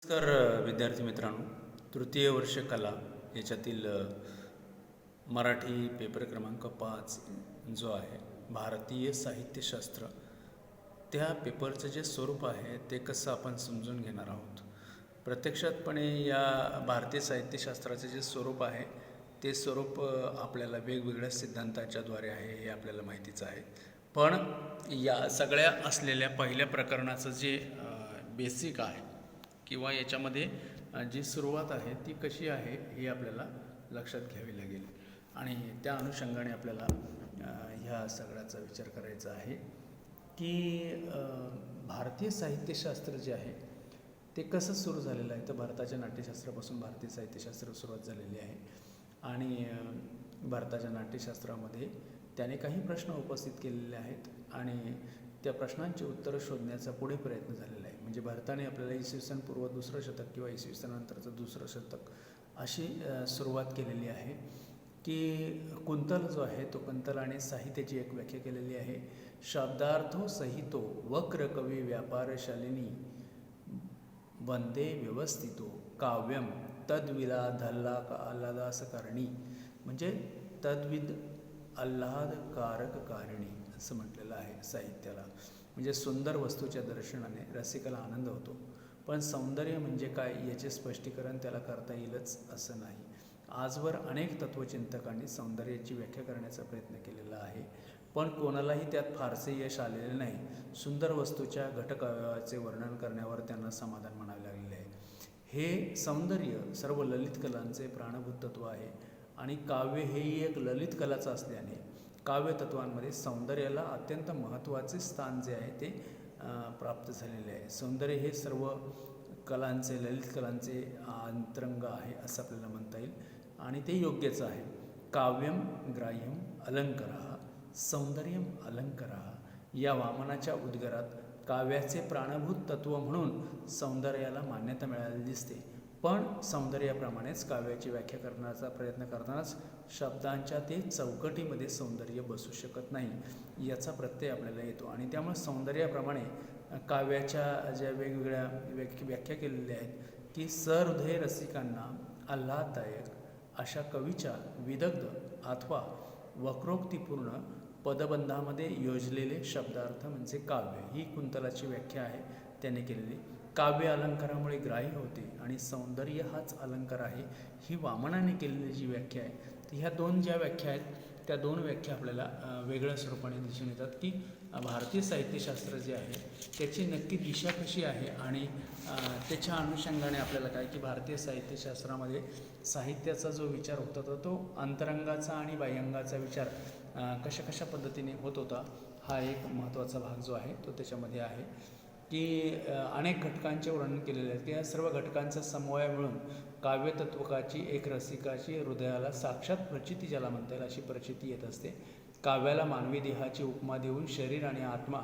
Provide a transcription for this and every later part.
नमस्कार विद्यार्थी मित्रांनो, तृतीय वर्ष कला याच्यातील मराठी पेपर क्रमांक 5 जो आहे भारतीय साहित्यशास्त्र, त्या पेपरचं जे स्वरूप आहे ते कसं आपण समजून घेणार आहोत. प्रत्यक्षातपणे या भारतीय साहित्यशास्त्राचे जे स्वरूप आहे ते स्वरूप आपल्याला वेगवेगळ्या सिद्धांताच्याद्वारे आहे हे आपल्याला माहितीच आहे. पण या सगळ्या असलेल्या पहिल्या प्रकरणाचं जे बेसिक आहे किंवा याच्यामध्ये जी सुरुवात आहे ती कशी आहे हे आपल्याला लक्षात घ्यावी लागेल आणि त्या अनुषंगाने आपल्याला ह्या सगळ्याचा विचार करायचा आहे की भारतीय साहित्यशास्त्र जे आहे ते कसं सुरू झालेलं आहे. तर भारताच्या नाट्यशास्त्रापासून भारतीय साहित्यशास्त्र सुरुवात झालेली आहे आणि भारताच्या नाट्यशास्त्रामध्ये त्याने काही प्रश्न उपस्थित केलेले आहेत आणि त्या प्रश्नांची उत्तरं शोधण्याचा पुढे प्रयत्न झालेला आहे. म्हणजे भारताने आपल्याला इसवी सन पूर्व 2रं शतक किंवा इसवी सनानंतरचं 2रं शतक अशी सुरुवात केलेली आहे की कुंतल जो आहे तो कुंतलाने साहित्याची एक व्याख्या केलेली आहे. शब्दार्थो सहितो वक्र कवी व्यापारशालिनी वंदे व्यवस्थितो काव्यम तद्विला धल्ला आल्हादासकारणी, म्हणजे तद्विद आल्हादकारक कारिणी असं म्हटलेलं आहे साहित्याला. म्हणजे सुंदर वस्तूच्या दर्शनाने रसिकाला आनंद होतो, पण सौंदर्य म्हणजे काय याचे स्पष्टीकरण त्याला करता येईलच असं नाही. आजवर अनेक तत्त्वचिंतकांनी सौंदर्याची व्याख्या करण्याचा प्रयत्न केलेला आहे, पण कोणालाही त्यात फारसे यश आलेले नाही. सुंदर वस्तूच्या घटकाचे वर्णन करण्यावर त्यांना समाधान म्हणावे लागलेले आहे. हे सौंदर्य सर्व ललित कलांचे प्राणभूत तत्व आहे आणि काव्य हेही एक ललित कलाच असल्याने काव्यतत्वांमध्ये सौंदर्याला अत्यंत महत्त्वाचे स्थान जे आहे ते प्राप्त झालेले आहे. सौंदर्य हे सर्व कलांचे, ललित कलांचे अंतरंग आहे असं आपल्याला म्हणता येईल आणि ते योग्यच आहे. काव्यम ग्राह्यम अलंकरः सौंदर्यम अलंकरः या वामनाच्या उद्गारात काव्याचे प्राणभूत तत्व म्हणून सौंदर्याला मान्यता मिळालेली दिसते. पण सौंदर्याप्रमाणेच काव्याची व्याख्या करण्याचा प्रयत्न करतानाच शब्दांच्या ते चौकटीमध्ये सौंदर्य बसू शकत नाही याचा प्रत्यय आपल्याला येतो आणि त्यामुळे सौंदर्याप्रमाणे काव्याच्या ज्या वेगवेगळ्या व्याख्या केलेल्या आहेत की सहृदय रसिकांना आल्हाददायक अशा कवीच्या विदग्ध अथवा वक्रोक्तीपूर्ण पदबंधामध्ये योजलेले शब्दार्थ म्हणजे काव्य, ही कुंतलाची व्याख्या आहे त्याने केलेली. काव्य अलंकारामुळे ग्राह्य होते आणि सौंदर्य हाच अलंकार आहे, ही वामनाने केलेली जी व्याख्या आहे. तर ह्या दोन ज्या व्याख्या आहेत त्या दोन व्याख्या आपल्याला वेगळ्या स्वरूपाने दिसून येतात की भारतीय साहित्यशास्त्र जे आहे त्याची नक्की दिशा कशी आहे आणि त्याच्या अनुषंगाने आपल्याला काय की भारतीय साहित्यशास्त्रामध्ये साहित्याचा जो विचार होता तो अंतरंगाचा आणि बाह्यंगाचा विचार कशा कशा पद्धतीने होत होता हा एक महत्त्वाचा भाग जो आहे तो त्याच्यामध्ये आहे की अनेक घटकांचे वर्णन केलेले आहे की या सर्व घटकांचा समन्वय मिळून काव्यतत्वकाची एक रसिकाची हृदयाला साक्षात प्रचिती ज्याला म्हणता येईल अशी प्रचिती येत असते. काव्याला मानवी देहाची उपमा देऊन शरीर आणि आत्मा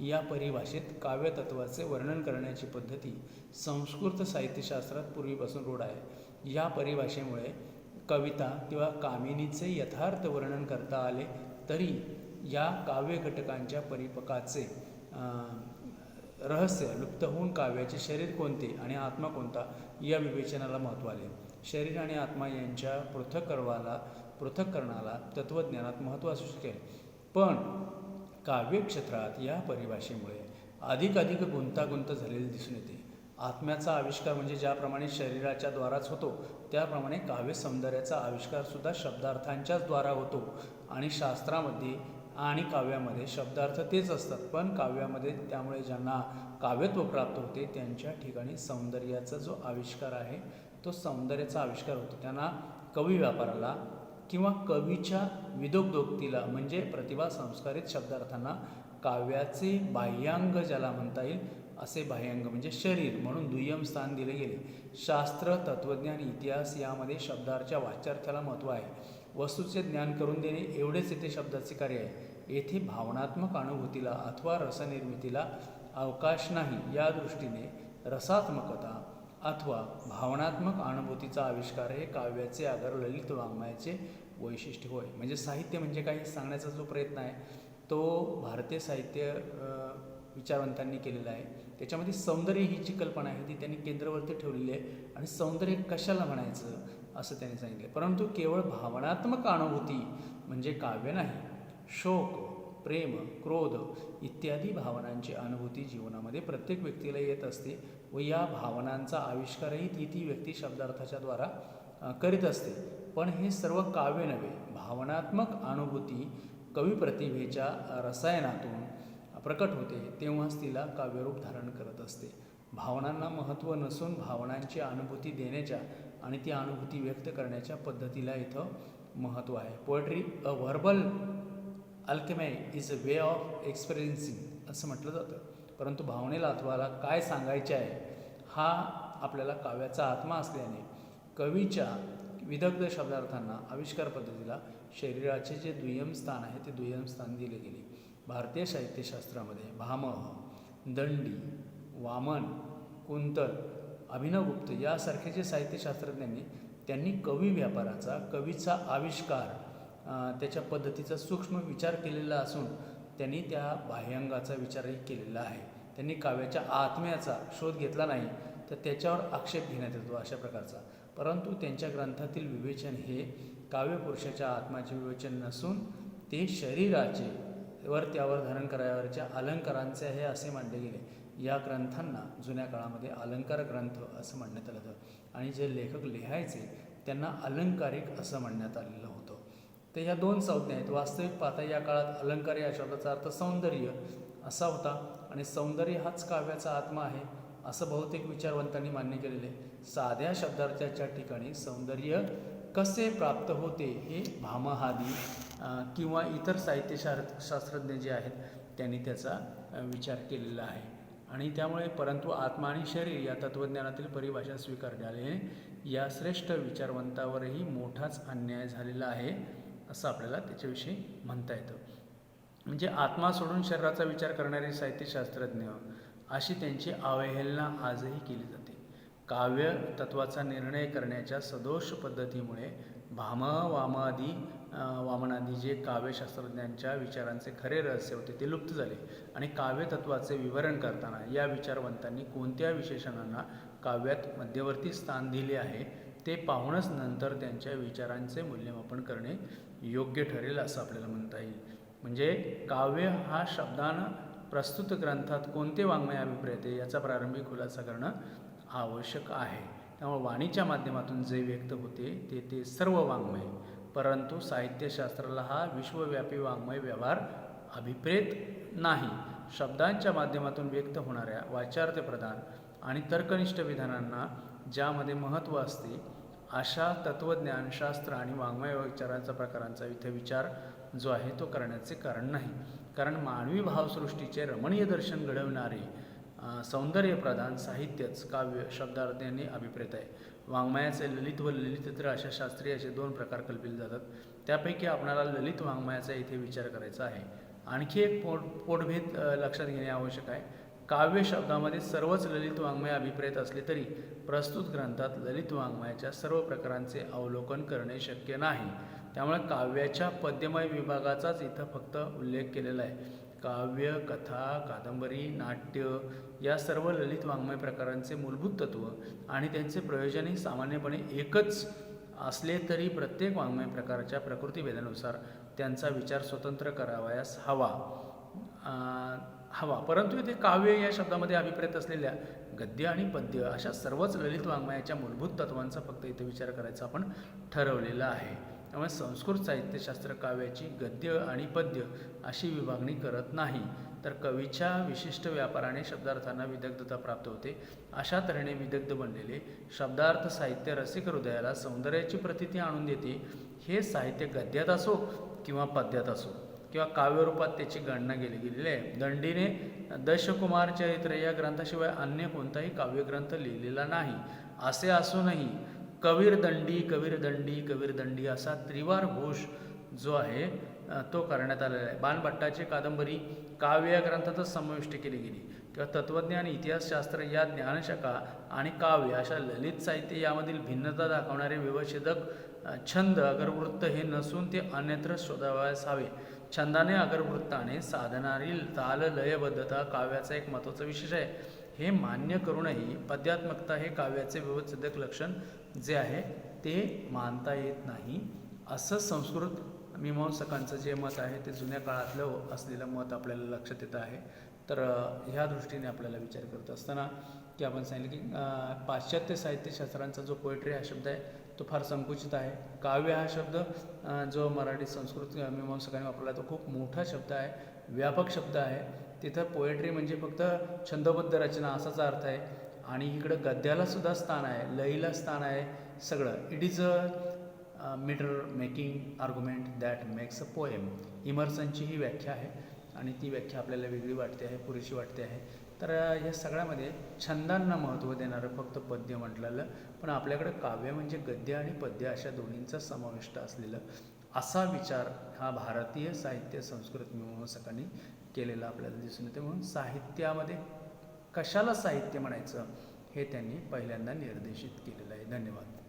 या परिभाषेत काव्यतत्वाचे वर्णन करण्याची पद्धती संस्कृत साहित्यशास्त्रात पूर्वीपासून रूढ आहे. या परिभाषेमुळे कविता किंवा कामिनीचे यथार्थ वर्णन करता आले तरी या काव्य घटकांच्या परिपकाचे रहस्य लुप्त होऊन काव्याचे शरीर कोणते आणि आत्मा कोणता या विवेचनाला महत्त्व आले. शरीर आणि आत्मा यांच्या पृथक्करणाला तत्त्वज्ञानात महत्त्व असू शकेल, पण काव्यक्षेत्रात या परिभाषेमुळे अधिक गुंतागुंत झालेली दिसून येते. आत्म्याचा आविष्कार म्हणजे ज्याप्रमाणे शरीराच्या द्वाराच होतो त्याप्रमाणे काव्य सौंदर्याचा आविष्कारसुद्धा शब्दार्थांच्याच द्वारा होतो आणि शास्त्रामध्ये आणि काव्यामध्ये शब्दार्थ तेच असतात, पण काव्यामध्ये त्यामुळे ज्यांना काव्यत्व प्राप्त होते त्यांच्या ठिकाणी सौंदर्याचा जो आविष्कार आहे तो सौंदर्याचा आविष्कार होतो. त्यांना कवी व्यापाराला किंवा कवीच्या विदोक्तोक्तीला म्हणजे प्रतिभा संस्कारित शब्दार्थांना काव्याचे बाह्यांग ज्याला म्हणता येईल असे बाह्यांग म्हणजे शरीर म्हणून दुय्यम स्थान दिले गेले. शास्त्र, तत्त्वज्ञान, इतिहास यामध्ये शब्दार्थाच्या वाच्यार्थाला महत्त्व आहे. वस्तूचे ज्ञान करून देणे एवढेच येथे शब्दाचे कार्य आहे. येथे भावनात्मक अनुभूतीला अथवा रसनिर्मितीला अवकाश नाही. या दृष्टीने रसात्मकता अथवा भावनात्मक अनुभूतीचा आविष्कार हे काव्याचे आगर ललित वाङ्मयाचे वैशिष्ट्य होय. म्हणजे साहित्य म्हणजे काही सांगण्याचा जो प्रयत्न आहे तो भारतीय साहित्य विचारवंतांनी केलेलं आहे. त्याच्यामध्ये सौंदर्य ही जी कल्पना आहे ती त्यांनी केंद्रवरती ठेवलेली आहे. आणि सौंदर्य कशाला म्हणायचं असं त्यांनी सांगितलं. परंतु केवळ भावनात्मक अनुभूती म्हणजे काव्य नाही. शोक, प्रेम, क्रोध इत्यादी भावनांची अनुभूती जीवनामध्ये प्रत्येक व्यक्तीला येत असते व या भावनांचा आविष्कारही ती व्यक्ती शब्दार्थाच्या द्वारा करीत असते. पण हे सर्व काव्य नव्हे. भावनात्मक अनुभूती कवी प्रतिभेच्या रसायनातून प्रकट होते तेव्हाच तिला काव्यरूप धारण करत असते. भावनांना महत्त्व नसून भावनांची अनुभूती देण्याच्या आणि ती अनुभूती व्यक्त करण्याच्या पद्धतीला इथं महत्त्व आहे. Poetry a verbal Alchemy is a way of experiencing असं म्हटलं जातं. परंतु भावनेला अथवाला काय सांगायचे आहे हा आपल्याला काव्याचा आत्मा असल्याने कवीच्या विदग्ध शब्दार्थांना आविष्कार पद्धतीला शरीराचे जे दुय्यम स्थान आहे ते दुय्यम स्थान दिले गेले. भारतीय साहित्यशास्त्रामध्ये भामह, दंडी, वामन, कुंतल, अभिनवगुप्त यासारखे जे साहित्यशास्त्रज्ञांनी त्यांनी कवी व्यापाराचा, कवीचा आविष्कार, त्याच्या पद्धतीचा सूक्ष्म विचार केलेला असून त्यांनी त्या बाह्यंगाचा विचारही केलेला आहे. त्यांनी काव्याच्या आत्म्याचा शोध घेतला नाही तर त्याच्यावर आक्षेप घेण्यात येतो अशा प्रकारचा. परंतु त्यांच्या ग्रंथातील विवेचन हे काव्यपुरुषाच्या आत्म्याचे विवेचन नसून ते शरीराचे वर त्यावर धारण करावयाच्या अलंकारांचे आहे असे मानले गेले. या ग्रंथांना जुन्या काळामध्ये अलंकार ग्रंथ असं म्हणण्यात आलं होतं आणि जे लेखक लिहायचे त्यांना अलंकारिक असं म्हणण्यात आलेलं होतं. तर ह्या दोन संज्ञा आहेत. वास्तविक पाहता या काळात अलंकार या शब्दाचा अर्थ सौंदर्य असा होता आणि सौंदर्य हाच काव्याचा आत्मा आहे असं बहुतेक विचारवंतांनी मान्य केलेले. साध्या शब्दार्थाच्या ठिकाणी सौंदर्य कसे प्राप्त होते हे भामहादी किंवा इतर साहित्यशास्त्रज्ञ जे आहेत त्यांनी त्याचा विचार केलेला आहे. आणि त्यामुळे परंतु आत्मा आणि शरीर या तत्त्वज्ञानातील परिभाषा स्वीकारल्याने या श्रेष्ठ विचारवंतावरही मोठाच अन्याय झालेला आहे असं आपल्याला त्याच्याविषयी म्हणता येतं. म्हणजे आत्मा सोडून शरीराचा विचार करणारे साहित्यशास्त्रज्ञ अशी त्यांची अवहेलना आजही केली जाते. काव्य तत्वाचा निर्णय करण्याच्या सदोष पद्धतीमुळे वामनादी जे काव्यशास्त्रज्ञांच्या विचारांचे खरे रहस्य होते ते लुप्त झाले आणि काव्यतत्वाचे विवरण करताना या विचारवंतांनी कोणत्या विशेषणांना काव्यात मध्यवर्ती स्थान दिले आहे ते पाहूनच नंतर त्यांच्या विचारांचे मूल्यमापन करणे योग्य ठरेल असं आपल्याला म्हणता येईल. म्हणजे काव्य हा शब्दानं प्रस्तुत ग्रंथात कोणते वाङ्मय अभिप्रेत याचा प्रारंभिक खुलासा करणं आवश्यक आहे. त्यामुळे वाणीच्या माध्यमातून जे व्यक्त होते ते सर्व वाङ्मय. परंतु साहित्यशास्त्राला हा विश्वव्यापी वाङ्मय व्यवहार अभिप्रेत नाही. शब्दांच्या माध्यमातून व्यक्त होणाऱ्या वाचार्थप्रधान आणि तर्कनिष्ठ विधानांना ज्यामध्ये महत्त्व असते अशा तत्त्वज्ञान, शास्त्र आणि वाङ्मय विचारांचा प्रकारांचा इथे विचार जो आहे तो करण्याचे कारण नाही. कारण मानवी भावसृष्टीचे रमणीय दर्शन घडवणारे सौंदर्यप्रधान साहित्यच काव्य शब्दार्थाने अभिप्रेत आहे. वाङ्मयाचे ललित व ललितेतर अशा शास्त्रीय असे दोन प्रकार कल्पिले जातात. त्यापैकी आपणाला ललित वाङ्मयाचा इथे विचार करायचा आहे. आणखी एक पोटभेद लक्षात घेणे आवश्यक आहे. काव्य शब्दामध्ये सर्वच ललित वाङ्मय अभिप्रेत असले तरी प्रस्तुत ग्रंथात ललित वाङ्मयाच्या सर्व प्रकारांचे अवलोकन करणे शक्य नाही. त्यामुळे काव्याच्या पद्यमय विभागाचाच इथं फक्त उल्लेख केलेला आहे. काव्य, कथा, कादंबरी, नाट्य या सर्व ललित वाङ्मय प्रकारांचे मूलभूत तत्व आणि त्यांचे प्रयोजनही सामान्यपणे एकच असले तरी प्रत्येक वाङ्मय प्रकाराच्या प्रकृतीभेदानुसार त्यांचा विचार स्वतंत्र करावयास हवा. परंतु इथे काव्य या शब्दामध्ये अभिप्रेत असलेल्या गद्य आणि पद्य अशा सर्वच ललित वाङ्मयाच्या मूलभूत तत्वांचा फक्त इथे विचार करायचा आपण ठरवलेला आहे. त्यामुळे संस्कृत साहित्यशास्त्र काव्याची गद्य आणि पद्य अशी विभागणी करत नाही, तर कवीच्या विशिष्ट व्यापाराने शब्दार्थांना विदग्धता प्राप्त होते. अशा तऱ्हेने विदग्ध बनलेले शब्दार्थ साहित्य रसिक हृदयाला सौंदर्याची प्रतीती आणून देते. हे साहित्य गद्यात असो किंवा पद्यात असो किंवा काव्यरूपात त्याची गणना केली गेलेली आहे. दंडीने दशकुमार चरित्र या ग्रंथाशिवाय अन्य कोणताही काव्यग्रंथ लिहिलेला नाही. असे असूनही कबीर दंडी असा त्रिवार घोष जो आहे तो करण्यात आलेला आहे. बाणभट्टाची कादंबरी काव्य या ग्रंथातच समाविष्ट केली गेली किंवा तत्त्वज्ञान, इतिहासशास्त्र या ज्ञानशाखा आणि काव्य अशा ललित साहित्य यामधील भिन्नता दाखवणारे विवच्छेदक छंद अगर वृत्त हे नसून ते अन्यत्र शोधावयास हवे. छंदाने अगरवृत्ताने साधणारी ताल लयबद्धता काव्याचा एक महत्त्वाचा विशेष आहे. हे मान्य करूनही पद्यात्मकता हे काव्याचे व्यवस्थित लक्षण जे आहे ते मानता येत नाही, असं संस्कृत मीमांसकांचं जे मत आहे ते जुन्या काळातलं असलेलं मत आपल्याला लक्षात येतं आहे. तर ह्या दृष्टीने आपल्याला विचार करत असताना की आपण सांगितलं की पाश्चात्य साहित्यशास्त्रांचा जो पोएट्री हा शब्द आहे तो फार संकुचित आहे. काव्य हा शब्द जो मराठी संस्कृत मीमांसकांनी वापरला तो खूप मोठा शब्द आहे, व्यापक शब्द आहे. तिथं पोएट्री म्हणजे फक्त छंदबद्ध रचना असाच अर्थ आहे. आणि इकडं गद्याला सुद्धा स्थान आहे, लईला स्थान आहे, सगळं. It is a meter making argument that makes a poem. इमर्सनची ही व्याख्या आहे आणि ती व्याख्या आपल्याला वेगळी वाटते आहे, पुरेशी वाटते आहे. तर ह्या सगळ्यामध्ये छंदांना महत्त्व देणारं फक्त पद्य म्हटलेलं, पण आपल्याकडे काव्य म्हणजे गद्य आणि पद्य अशा दोन्हींचा समाविष्ट असलेलं असा विचार हा भारतीय साहित्य संस्कृत मीमांसकांनी केलेला आपल्याला दिसून येते. म्हणून साहित्यामध्ये कशाला साहित्य म्हणायचं हे त्यांनी पहिल्यांदा निर्देशित केलेलं आहे. धन्यवाद.